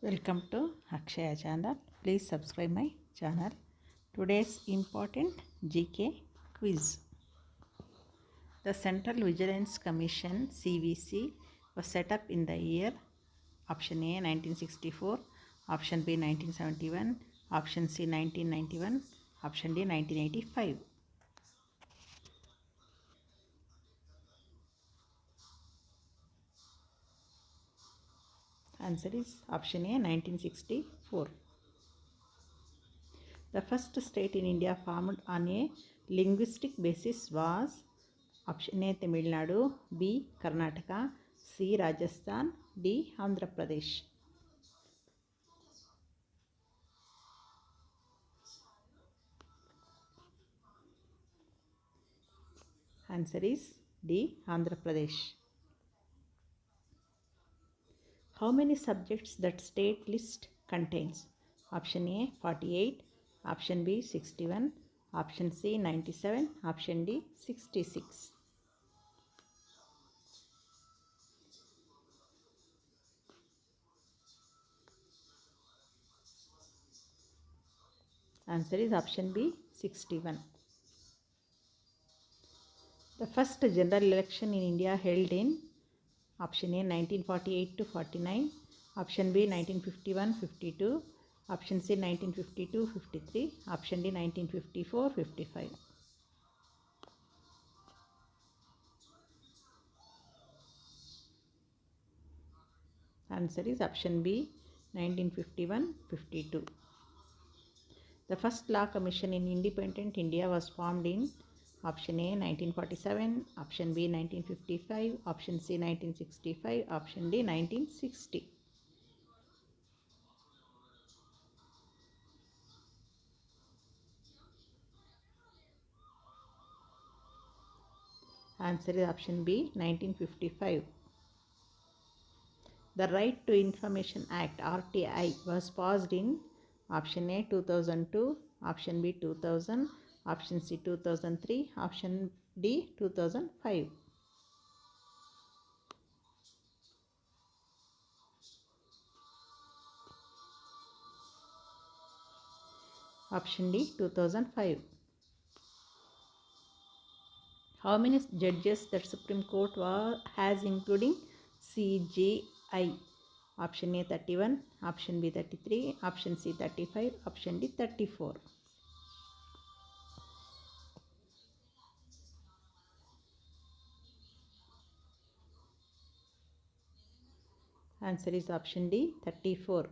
Welcome to Akshaya channel. Please subscribe my channel. Today's important GK quiz. The Central Vigilance Commission CVC was set up in the year option A 1964, option B 1971, option C 1991, option D 1985. Answer is option A 1964. The first state in India formed on a linguistic basis was option A Tamil Nadu, B Karnataka, C Rajasthan, D Andhra Pradesh. Answer is D Andhra Pradesh. How many subjects that state list contains? Option A 48, option B 61, option C 97, option D 66. Answer is option B 61. The first general election in India held in option A 1948 to 49, option B 1951-52, option C 1952-53, option D 1954-55. Answer is option B 1951-52. The first law commission in independent India was formed in option A 1947, option B 1955, option C 1965, option D 1960. Answer is option B 1955. The Right to Information Act RTI was passed in option A 2002, option B 2000, option C 2003, option D 2005. Option D 2005. How many judges that Supreme Court has including CJI? Option A 31, option B 33, option C 35, option D 34. Answer is option D 34.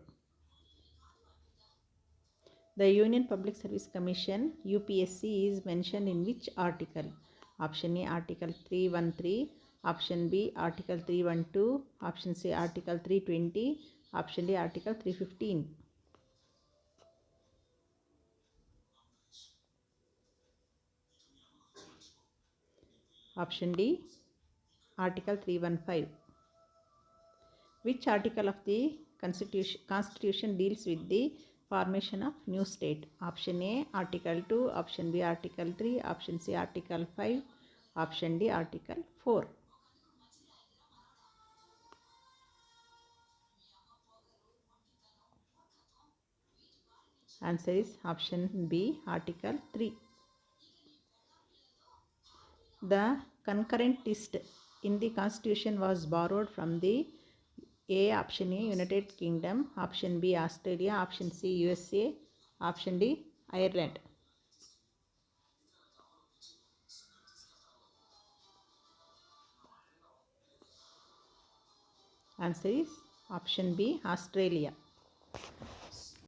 The Union Public Service Commission UPSC is mentioned in which article? Option A Article 313, option B Article 312, option C Article 320, option D Article 315. Option D Article 315. Which article of the Constitution deals with the formation of new state? Option A Article 2, option B Article 3, option C Article 5, option D Article 4. Answer is option B Article 3. The concurrent list in the Constitution was borrowed from the A option A United Kingdom, option B Australia, option C USA, option D Ireland. Answer is option B Australia.